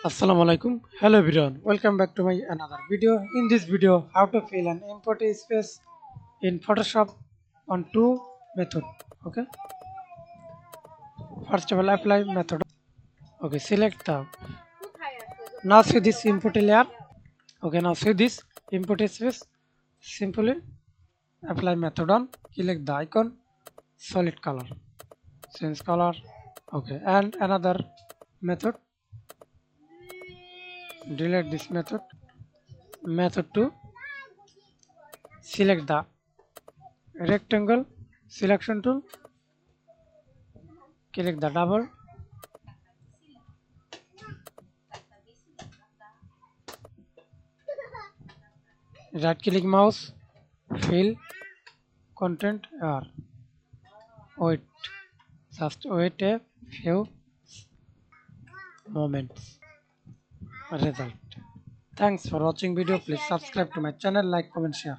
Assalamu alaikum. Hello everyone. Welcome back to my another video. In this video, how to fill an empty space in Photoshop on two method. Okay. First of all, apply method. Okay. Select the. Now see this input layer. Okay. Now see this input space. Simply apply method on. Select the icon. Solid color. Change color. Okay. And another method. Delete this method. Method 2. Select the rectangle selection tool, click the double, right click mouse, fill content or wait, just wait a few moments. Result. Thanks for watching video. Please subscribe to my channel, like, comment, share.